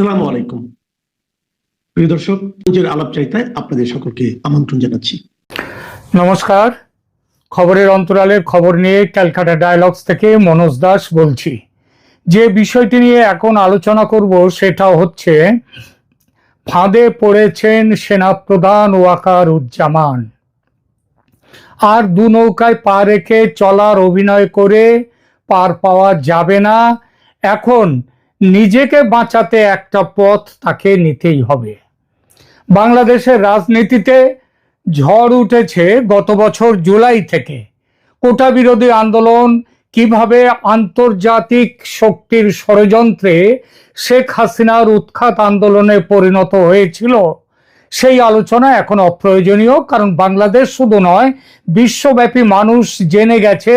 আসসালামু আলাইকুম প্রিয় দর্শক, নিজের আলাপচারিতায় আপনাদের সকলকে আমন্ত্রণ জানাচ্ছি। নমস্কার। খবরের অন্তরালের খবর নিয়ে ক্যালকাটা ডায়ালগস থেকে মনোজ দাস বলছি। যে বিষয়টি নিয়ে এখন আলোচনা করব সেটা হচ্ছে ফাঁদে পড়েছেন সেনাপ্রধান ওয়াকারুজ্জামান। আর দু নৌকায় পা রেখে চলার অভিনয় করে পার পাওয়া যাবে না। এখন নিজেকে বাঁচাতে একটা পথ তাকে নিতেই হবে। বাংলাদেশের রাজনীতিতে ঝড় উঠেছে গত বছর জুলাই থেকে। কোটা বিরোধী আন্দোলন কিভাবে আন্তর্জাতিক শক্তির ষড়যন্ত্রে শেখ হাসিনার উৎখাত আন্দোলনে পরিণত হয়েছিল সেই আলোচনা এখন অপ্রয়োজনীয়, কারণ বাংলাদেশ শুধু নয়, বিশ্বব্যাপী মানুষ জেনে গেছে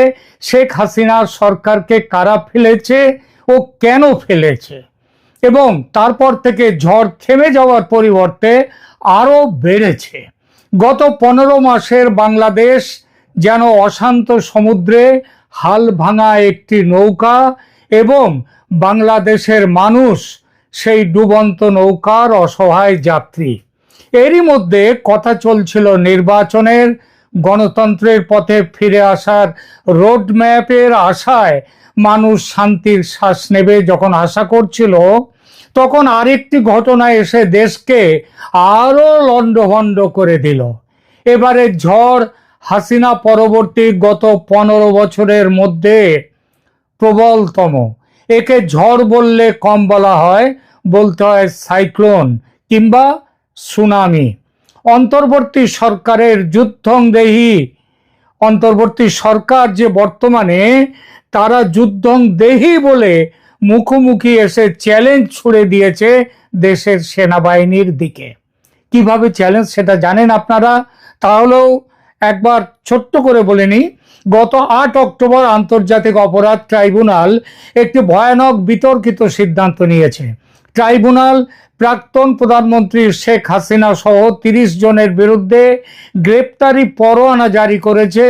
শেখ হাসিনার সরকারকে কারা ফেলেছে ও কেন ফেলেছে, এবং তারপর থেকে ঝড় থেমে যাওয়ার পরিবর্তে আরো বেড়েছে। গত 15 মাসের বাংলাদেশ যেন অশান্ত সমুদ্রে হাল ভাঙা একটি নৌকা, এবং বাংলাদেশের মানুষ সেই ডুবন্ত নৌকার অসহায় যাত্রী। এরই মধ্যে কথা চলছিল নির্বাচনের, গণতন্ত্রের পথে ফিরে আসার রোডম্যাপের আশায় মানুষ শান্তির শ্বাস নেবে যখন আশা করছিল, তখন আরেকটি ঘটনা এসে দেশকে আরো লন্ডভন্ড করে দিল। এবারে ঝড় হাসিনা পরবর্তী গত 15 বছরের মধ্যে প্রবলতম। একে ঝড় বললে কম বলা হয়, বলতে হয় সাইক্লোন কিংবা সুনামি। অন্তর্বর্তী সরকারের যুদ্ধংদেহী অন্তর্বর্তী সরকার যে বর্তমানে, তারা যুদ্ধংদেহী বলে মুখোমুখি এসে চ্যালেঞ্জ ছুড়ে দিয়েছে দেশের সেনাবাহিনীর দিকে। কিভাবে চ্যালেঞ্জ সেটা জানেন আপনারা? তাহলেও একবার ছোট্ট করে বলে নিই। গত 8 অক্টোবর আন্তর্জাতিক অপরাধ ট্রাইব্যুনাল একটি ভয়ানক বিতর্কিত সিদ্ধান্ত নিয়েছে। ট্রাইব্যুনাল প্রাক্তন প্রধানমন্ত্রী শেখ হাসিনা সহ 30 জনের বিরুদ্ধে গ্রেপ্তারি পরোয়ানা জারি করেছে।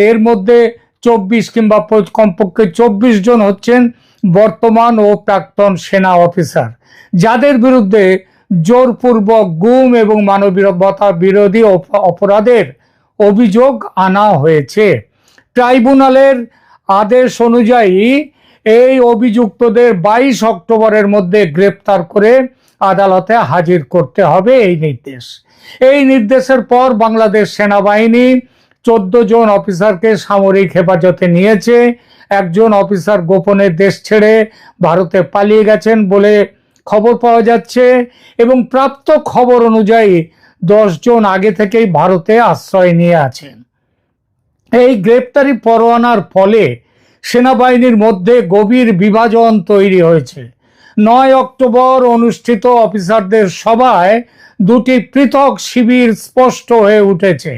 এর মধ্যে 24 কিংবা কমপক্ষে 24 জন হচ্ছেন বর্তমান ও প্রাক্তন সেনা অফিসার, যাদের বিরুদ্ধে জোরপূর্বক গুম এবং মানবতা বিরোধী অপরাধের অভিযোগ আনা হয়েছে। ট্রাইব্যুনালের আদেশ অনুযায়ী এই অভিযুক্তদের 22 অক্টোবরের মধ্যে গ্রেপ্তার করে আদালতে হাজির করতে হবে এই নির্দেশের পর বাংলাদেশ সেনাবাহিনী 14 জন অফিসারকে সামরিক হেফাজতে নিয়েছে। একজন অফিসার গোপনে দেশ ছেড়ে ভারতে পালিয়ে গেছেন বলে খবর পাওয়া যাচ্ছে, এবং প্রাপ্ত খবর অনুযায়ী 10 জন আগে থেকেই ভারতে আশ্রয় নিয়ে আছেন। এই গ্রেপ্তারি পরোয়ানার ফলে সেনাবাহিনীর মধ্যে গভীর বিভাজন তৈরি হয়েছে। 9 অক্টোবর অনুষ্ঠিত অফিসারদের সভায় দুটি পৃথক শিবির স্পষ্ট হয়ে উঠেছে।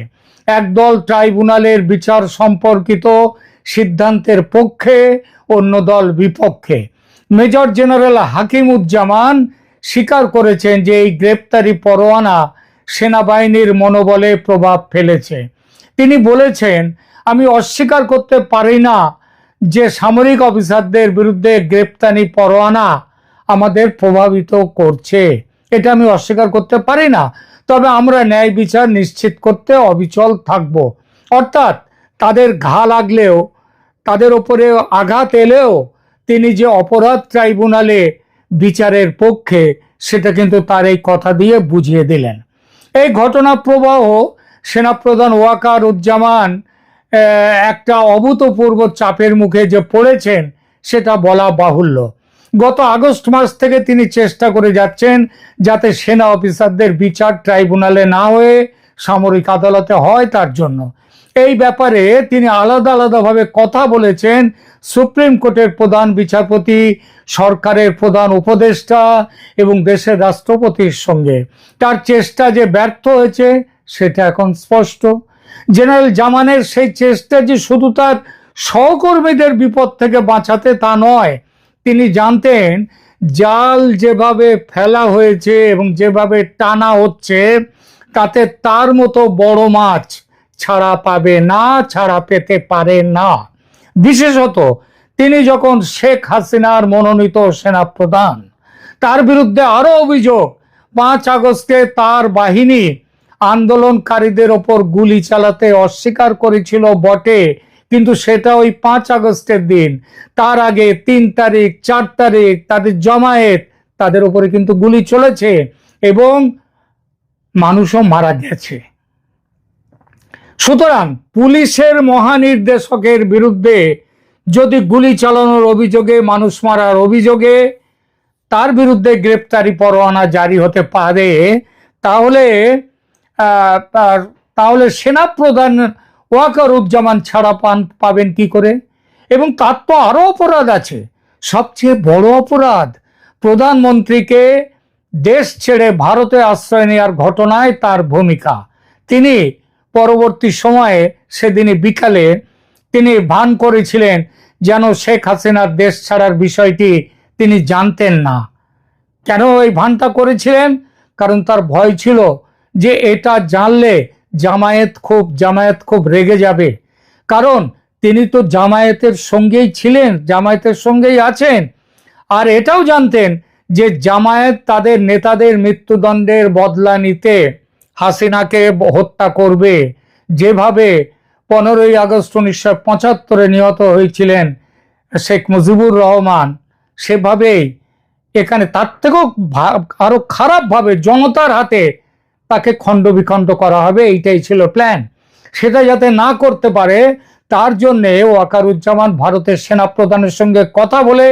একদল ট্রাইব্যুনালের বিচার সম্পর্কিত সিদ্ধান্তের পক্ষে, অন্য দল বিপক্ষে। মেজর জেনারেল হাকিমুজ্জামান স্বীকার করেছেন যে এই গ্রেপ্তারি পরোয়ানা সেনাবাহিনীর মনোবলে প্রভাব ফেলেছে। তিনি বলেছেন, আমি অস্বীকার করতে পারি না যে সামরিক অফিসারদের বিরুদ্ধে গ্রেপ্তারি পরোয়ানা আমাদের প্রভাবিত করছে, এটা আমি অস্বীকার করতে পারি না। তবে আমরা ন্যায় বিচার নিশ্চিত করতে অবিচল থাকব। অর্থাৎ তাদের ঘা লাগলেও, তাদের ওপরে আঘাত এলেও তিনি যে অপরাধ ট্রাইব্যুনালে বিচারের পক্ষে, সেটা কিন্তু তার এই কথা দিয়ে বুঝিয়ে দিলেন। এই ঘটনা প্রবাহ সেনাপ্রধান ওয়াকারুজ্জামান একটা অভূতপূর্ব চাপের মুখে যে পড়েছেন সেটা বলা বাহুল্য। গত আগস্ট মাস থেকে তিনি চেষ্টা করে যাচ্ছেন যাতে সেনা অফিসারদের বিচার ট্রাইব্যুনালে না হয়ে সামরিক আদালতে হয়। তার জন্য এই ব্যাপারে তিনি আলাদা আলাদাভাবে কথা বলেছেন সুপ্রিম কোর্টের প্রধান বিচারপতি, সরকারের প্রধান উপদেষ্টা এবং দেশের রাষ্ট্রপতির সঙ্গে। তার চেষ্টা যে ব্যর্থ হয়েছে সেটা এখন স্পষ্ট। জেনারেল জামানের সেই চেষ্টা যে শুধু তার সহকর্মীদের বিপদ থেকে বাঁচাতে তা নয়, তিনি জানতেন জাল যেভাবে ফেলা হয়েছে এবং যেভাবে টানা হচ্ছে, তাতে তার মতো বড় মাছ ছাড়া পাবে না, ছাড়া পেতে পারে না। বিশেষত তিনি যখন শেখ হাসিনার মনোনীত সেনাপ্রধান, তার বিরুদ্ধে আরো অভিযোগ, 5 আগস্টে তার বাহিনী আন্দোলনকারীদের ওপর গুলি চালাতে অস্বীকার করেছিল বটে, কিন্তু সেটা ওই 5 আগস্টের দিন। তার আগে 3 তারিখ 4 তারিখ তাদের জমায়েত, তাদের উপরে কিন্তু গুলি চলেছে এবং মানুষও মারা গেছে। সুতরাং পুলিশের মহানির্দেশকের বিরুদ্ধে যদি গুলি চালানোর অভিযোগে, মানুষ মারার অভিযোগে তার বিরুদ্ধে গ্রেপ্তারি পরোয়ানা জারি হতে পারে, তাহলে তাহলে সেনাপ্রধান ওয়াকারুজ্জামান ছাড়া পাবেন কি করে? এবং তার তো আরো অপরাধ আছে। সবচেয়ে বড় অপরাধ, প্রধানমন্ত্রীকে দেশ ছেড়ে ভারতে আশ্রয় নেওয়ার ঘটনায় তার ভূমিকা। তিনি পরবর্তী সময়ে, সেদিনই বিকালে তিনি ভান করেছিলেন যেন শেখ হাসিনার দেশ ছাড়ার বিষয়টি তিনি জানতেন না। কেন এই ভানটা করেছিলেন? কারণ তার ভয় ছিল যে এটা জানলে জামায়াত খুব রেগে যাবে। কারণ তিনি তো জামায়াতের সঙ্গেই ছিলেন, জামায়াতের সঙ্গেই আছেন। আর এটাও জানতেন যে জামায়াত তাদের নেতাদের মৃত্যুদণ্ডের বদলা নিতে হাসিনাকে হত্যা করবে। যেভাবে 15ই আগস্ট 1975 নিহত হয়েছিলেন শেখ মুজিবুর রহমান, সেভাবেই এখানে তার থেকেও আরো খারাপভাবে জনতার হাতে তাকে খণ্ড বিখণ্ড করা হবে, এইটাই ছিল প্ল্যান। সেটা যাতে না করতে পারে তার জন্য ওয়াকারুজ্জামান ভারতের সেনাপ্রধানের সঙ্গে কথা বলে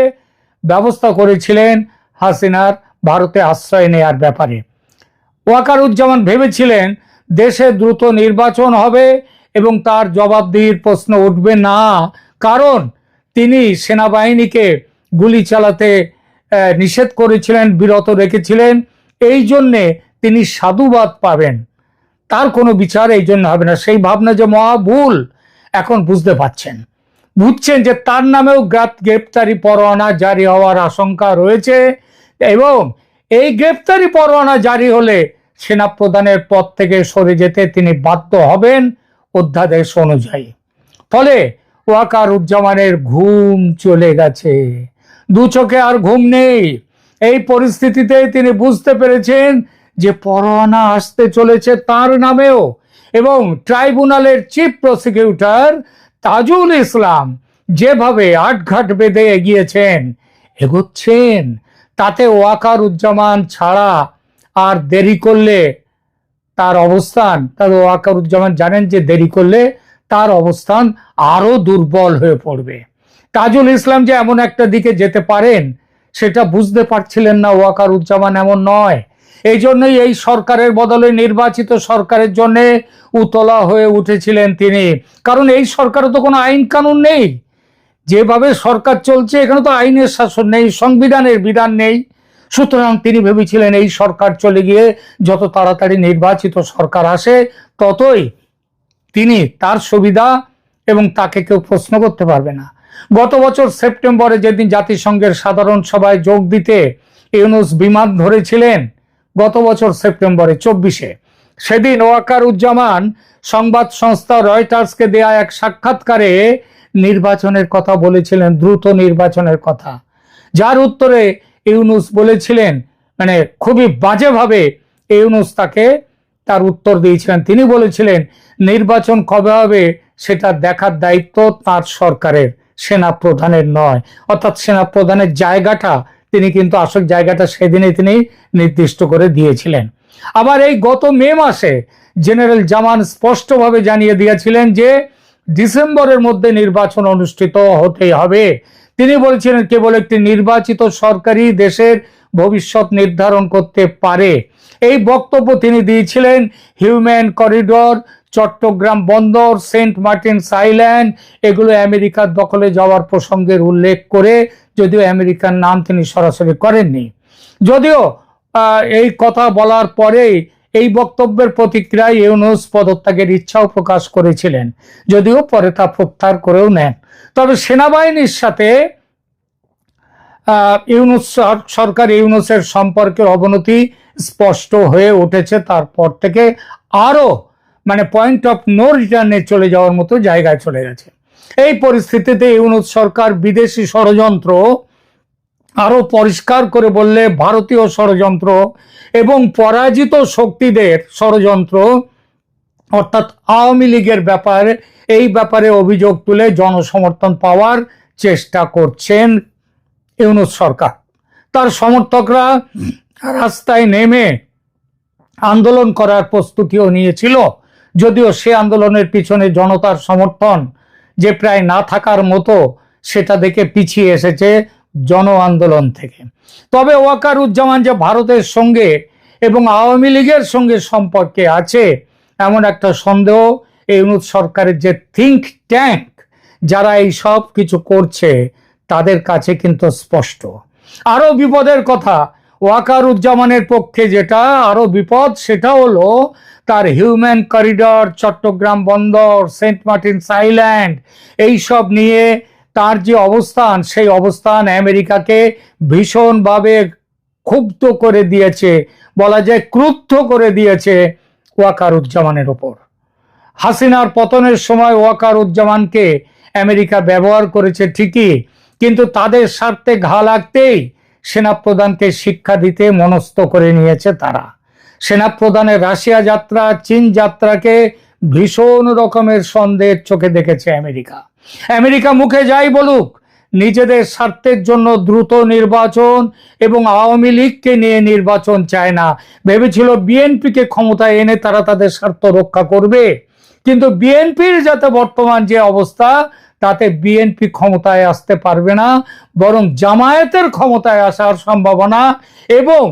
ব্যবস্থা করেছিলেন হাসিনার ভারতে আশ্রয় নেয়ার ব্যাপারে। ওয়াকারুজ্জামান ভেবেছিলেন দেশে দ্রুত নির্বাচন হবে এবং তার জবাবদিহির প্রশ্ন উঠবে না, কারণ তিনি সেনাবাহিনীকে গুলি চালাতে নিষেধ করেছিলেন, বিরত রেখেছিলেন। এই জন্যে তিনি সাধুবাদ পাবেন, তার কোনো বিচার এই জন্য হবে না। সেই ভাবনা যে মহা ভুল, এখন বুঝছেন যে তার নামেও গ্রেপ্তারি পরোয়ানা জারি হওয়ার আশঙ্কা রয়েছে এবং এই গ্রেপ্তারি পরোয়ানা জারি হলে সেনাপ্রধানের পদ থেকে সরে যেতে তিনি বাধ্য হবেন অধ্যাদেশ অনুযায়ী। ফলে ওয়াকারুজ্জামানের ঘুম চলে গেছে, দু চোখে আর ঘুম নেই। এই পরিস্থিতিতে তিনি বুঝতে পেরেছেন যে পরোয়ানা আসতে চলেছে তার নামেও, এবং ট্রাইব্যুনালের চিফ প্রসিকিউটর তাজুল ইসলাম যেভাবে আটঘাট বেঁধে এগোচ্ছেন, তাতে ওয়াকারুজ্জামান ছাড়া আর দেরি করলে তার অবস্থান, ওয়াকারুজ্জামান জানেন যে দেরি করলে তার অবস্থান আরো দুর্বল হয়ে পড়বে। তাজুল ইসলাম যে এমন একটা দিকে যেতে পারেন সেটা বুঝতে পারছিলেন না ওয়াকারুজ্জামান, এমন নয়। এই জন্যই এই সরকারের বদলে নির্বাচিত সরকারের জন্য উতলা হয়ে উঠেছিলেন তিনি। কারণ এই সরকারে তো কোনো আইন কানুন নেই, যেভাবে সরকার চলছে এখানে তো আইনের শাসন নেই, সংবিধানের বিধান নেই। সুতরাং তিনি ভেবেছিলেন এই সরকার চলে গিয়ে যত তাড়াতাড়ি নির্বাচিত সরকার আসে ততই তিনি তার সুবিধা এবং তাকে কেউ প্রশ্ন করতে পারবে না। গত বছর সেপ্টেম্বরে যেদিন জাতিসংঘের সাধারণ সভায় যোগ দিতে ইউনূস বিমান ধরেছিলেন, গত বছর সেপ্টেম্বরে 24-এ, সেদিন ওয়াকারুজ্জামান সংবাদ সংস্থা রয়টার্সকে দেয়া এক সাক্ষাৎকারে নির্বাচনের কথা বলেছিলেন, দ্রুত নির্বাচনের কথা, যার উত্তরে ইউনূস বলেছিলেন, মানে খুবই বাজেভাবে ইউনূস তাকে তার উত্তর দিয়েছিলেন। তিনি বলেছিলেন নির্বাচন কবে হবে সেটা দেখার দায়িত্ব তার সরকারের, সেনা প্রধানের নয়। অর্থাৎ সেনা প্রধানের জায়গাটা তিনি কিন্তু আসল জায়গাটা সেদিনে তিনি নির্দিষ্ট করে দিয়েছিলেন। আবার এই গত মে মাসে জেনারেল জামান স্পষ্টভাবে জানিয়ে দিয়েছিলেন যে ডিসেম্বরের মধ্যে নির্বাচন অনুষ্ঠিত হতেই হবে। তিনি বলেছিলেন কেবল একটি নির্বাচিত সরকারই দেশের ভবিষ্যৎ নির্ধারণ করতে পারে। এই বক্তব্য তিনি দিয়েছিলেন হিউম্যান করিডোর, চট্টগ্রাম বন্দর, সেন্ট মার্টিনস আইল্যান্ড এগুলো আমেরিকার দখলে যাওয়ার প্রসঙ্গের উল্লেখ করে, যদিও আমেরিকার নাম তিনি সরাসরি করেননি। যদিও এই কথা বলার পরেই এই বক্তব্যের প্রতিক্রিয়ায় ইউনূস পদত্যাগের ইচ্ছাও প্রকাশ করেছিলেন, যদিও পরে তা প্রত্যাহার করেও নেন। তবে সেনাবাহিনীর সাথে ইউনূসের সম্পর্কের অবনতি স্পষ্ট হয়ে উঠেছে তারপর থেকে, আরো মানে পয়েন্ট অফ নো রিটার্নে চলে যাওয়ার মতো জায়গায় চলে গেছে। এই পরিস্থিতিতে ইউনূস সরকার বিদেশি ষড়যন্ত্র আরো পরিষ্কার করে বললে ভারতীয় ষড়যন্ত্র এবং পরাজিত শক্তিদের ষড়যন্ত্র, অর্থাৎ আওয়ামী লীগের এই ব্যাপারে অভিযোগ তুলে জনসমর্থন পাওয়ার চেষ্টা করছেন ইউনূস সরকার। তার সমর্থকরা রাস্তায় নেমে আন্দোলন করার প্রস্তুতিও নিয়েছিল, যদিও সে আন্দোলনের পিছনে জনতার সমর্থন যে প্রায় না থাকার মতো, সেটা দেখে পিছিয়ে এসেছে জন আন্দোলন থেকে। তবে ওয়াকারুজ্জামান যে ভারতের সঙ্গে এবং আওয়ামী লীগের সঙ্গে সম্পর্কে আছে এমন একটা সন্দেহ ইউনূস সরকারের যে থিঙ্ক ট্যাঙ্ক যারা এই সব কিছু করছে তাদের কাছে কিন্তু স্পষ্ট। আরো বিপদের কথা, ওয়াকারুজ্জামানের পক্ষে যেটা আরো বিপদ সেটা হলো তার হিউম্যান করিডর, চট্টগ্রাম বন্দর, সেন্ট মার্টিনস আইল্যান্ড, এইসব নিয়ে তার যে অবস্থান, সেই অবস্থান আমেরিকাকে ভীষণভাবে ক্ষুব্ধ করে দিয়েছে, বলা যায় ক্রুদ্ধ করে দিয়েছে ওয়াকারুজ্জামানের ওপর। হাসিনার পতনের সময় ওয়াকারুজ্জামানকে আমেরিকা ব্যবহার করেছে ঠিকই, কিন্তু তাদের স্বার্থে ঘা লাগতেই সেনাপ্রধানকে শিক্ষা দিতে মনস্থ করে নিয়েছে তারা। সেনাপ্রধানের রাশিয়া যাত্রা, চীন যাত্রাকে ভীষণ রকমের সন্দেহের চোখে দেখেছে আমেরিকা। আমেরিকা মুখে যাই বলুক, নিজেদের স্বার্থের জন্য দ্রুত নির্বাচন এবং আওয়ামী লীগকে নিয়ে নির্বাচন চায় না। ভেবেছিল বিএনপিকে ক্ষমতায় এনে তারা তাদের স্বার্থ রক্ষা করবে, কিন্তু বিএনপির যাতে বর্তমান যে অবস্থা, তাতে বিএনপি ক্ষমতায় আসতে পারবে না, বরং জামায়াতের ক্ষমতায় আসার সম্ভাবনা এবং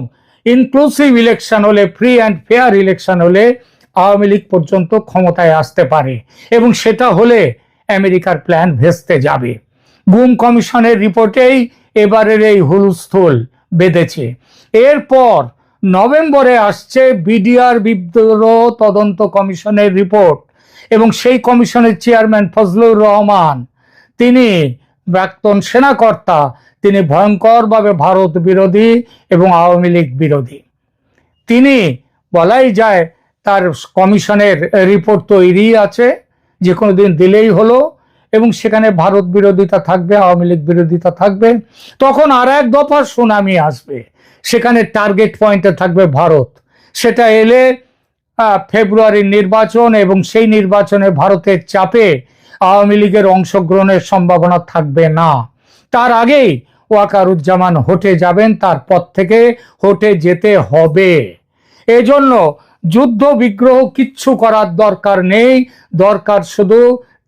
ইনক্লুসিভ ইলেকশন হলে, ফ্রি অ্যান্ড ফেয়ার ইলেকশন হলে আওয়ামী লীগ পর্যন্ত ক্ষমতায় আসতে পারে, এবং সেটা হলে আমেরিকার প্ল্যান ভেস্তে যাবে। গুম কমিশনের রিপোর্টেই এবারের এই হুলস্থুল বেঁধেছে। এরপর নভেম্বরে আসছে বিডিআর বিদ্রোহ তদন্ত কমিশনের রিপোর্ট, এবং সেই কমিশনের চেয়ারম্যান ফজলুর রহমান, তিনি প্রাক্তন সেনাকর্তা, তিনি ভয়ঙ্করভাবে ভারত বিরোধী এবং আওয়ামী লীগ বিরোধী। তিনি বলাই যায় তার কমিশনের রিপোর্ট তৈরি আছে, যে কোনো দিন দিলেই হলো, এবং সেখানে ভারত বিরোধিতা থাকবে, আওয়ামী লীগ বিরোধিতা থাকবে। তখন আর এক দফা সুনামি আসবে, সেখানে টার্গেট পয়েন্টে থাকবে ভারত। সেটা এলে ফেব্রুয়ারির নির্বাচন, এবং সেই নির্বাচনে ভারতের চাপে আওয়ামী লীগের অংশগ্রহণের সম্ভাবনা থাকবে না। তার আগেই ওয়াকারুজ্জামান হটে যাবেন, তার পথ থেকে হটে যেতে হবে। এজন্য যুদ্ধ বিগ্রহ কিচ্ছু করার দরকার নেই, দরকার শুধু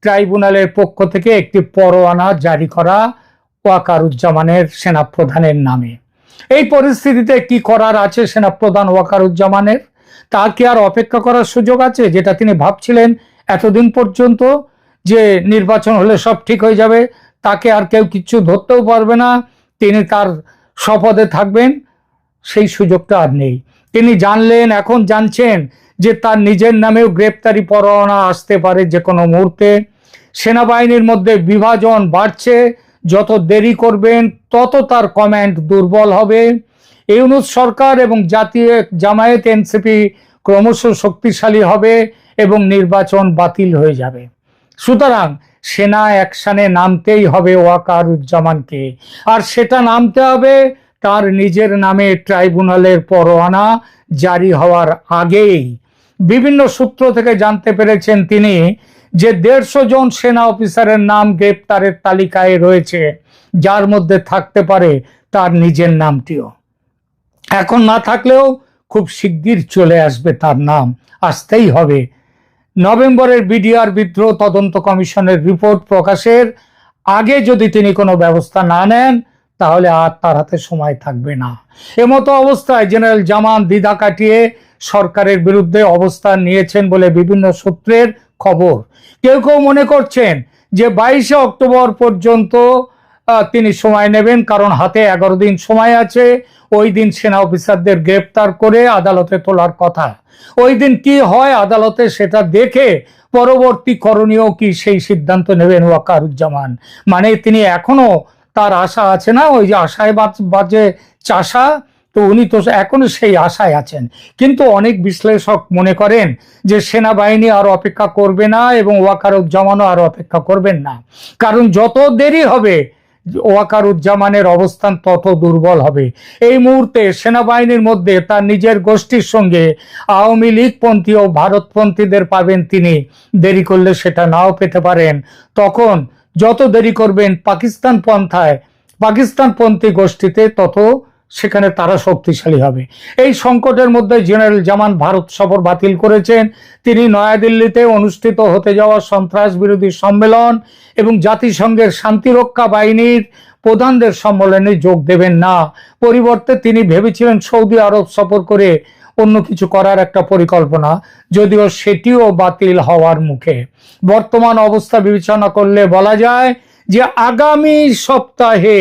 ট্রাইব্যুনালের পক্ষ থেকে একটি পরোয়ানা জারি করা ওয়াকারুজ্জামানের, সেনাপ্রধানের নামে। এই পরিস্থিতিতে কি করার আছে সেনাপ্রধান ওয়াকারুজ্জামানের? তার কি আর অপেক্ষা করার সুযোগ আছে, যেটা তিনি ভাবছিলেন এতদিন পর্যন্ত, যে নির্বাচন হলে সব ঠিক হয়ে যাবে, তাকে আর কেউ কিচ্ছু ধরতেও পারবে না, তিনি তার শপথে থাকবেন? সেই সুযোগটা আর নেই। তিনি জানলেন, এখন জানছেন যে তার নিজের নামেও গ্রেপ্তারি পরোয়ানা আসতে পারে যে কোনো মুহূর্তে। সেনাবাহিনীর মধ্যে বিভাজন বাড়ছে, যত দেরি করবেন তত তার কমান্ড দুর্বল হবে। ইউনূস সরকার এবং জাতীয় জামায়াত এনসিপি ক্রমশ শক্তিশালী হবে এবং নির্বাচন বাতিল হয়ে যাবে। সুতরাং সেনা অ্যাকশনে নামতেই হবে ওয়াকারুজ্জামানকে, আর সেটা নামতে হবে তার নিজের নামে ট্রাইব্যুনালের পরোয়ানা জারি হওয়ার আগেই। বিভিন্ন সূত্র থেকে জানতে পেরেছেন তিনি যে 150 জন সেনা অফিসারের নাম গ্রেপ্তারের তালিকায় রয়েছে, যার মধ্যে থাকতে পারে তার নিজের নামটিও। এখন না থাকলেও খুব শিগগির চলে আসবে, তার নাম আসতেই হবে। নভেম্বরের বিডিআর বিদ্রোহ তদন্ত কমিশনের রিপোর্ট প্রকাশের আগে যদি তিনি কোনো ব্যবস্থা না নেন, তাহলে আর তার হাতে সময় থাকবে না। এমতো অবস্থায় জেনারেল জামান দ্বিধা কাটিয়ে সরকারের বিরুদ্ধে অবস্থান নিয়েছেন বলে বিভিন্ন সূত্রের খবর। কেউ কেউ মনে করছেন যে 22শে অক্টোবর পর্যন্ত তিনি সময় নেবেন, কারণ হাতে 11 দিন সময় আছে। ওই দিন সেনা অফিসারদের গ্রেপ্তার করে আদালতে তোলার কথা। ওই দিন কি হয় আদালতে, সেটা দেখে পরবর্তী করণীয় কি সেই সিদ্ধান্ত নেবেন ওয়াকারুজ্জামান। মানে তিনি এখনো, তার আশা আছে না, ওই যে আশায় বাজে চাষা, তো উনি তো এখনো সেই আশায় আছেন। কিন্তু অনেক বিশ্লেষক মনে করেন যে সেনাবাহিনী আর অপেক্ষা করবে না এবং ওয়াকারুজ্জামানও আর অপেক্ষা করবেন না, কারণ যত দেরি হবে ওয়াকারুজ্জামানের অবস্থান তত দুর্বল হবে। এই মুহূর্তে সেনাবাহিনীর মধ্যে তার নিজের গোষ্ঠীর সঙ্গে আওয়ামী লীগপন্থী ও ভারতপন্থীদের পাবেন তিনি, দেরি করলে সেটা নাও পেতে পারেন। তখন যত দেরি করবেন পাকিস্তানপন্থী গোষ্ঠীতে, তত সেখানে তারা শক্তিশালী হবে। এই সংকটের মধ্যে জেনারেল জামান ভারত সফর বাতিল করেছেন। তিনি নয়াদিল্লিতে অনুষ্ঠিত হতে যাওয়া সন্ত্রাস বিরোধী সম্মেলন এবং জাতিসংঘের শান্তিরক্ষা বাহিনীর প্রধানদের সম্মেলনে যোগ দেবেন না। পরিবর্তে তিনি ভেবেছিলেন সৌদি আরব সফর করে অন্য কিছু করার একটা পরিকল্পনা, যদিও সেটিও বাতিল হওয়ার মুখে। বর্তমান অবস্থা বিবেচনা করলে বলা যায় যে আগামী সপ্তাহে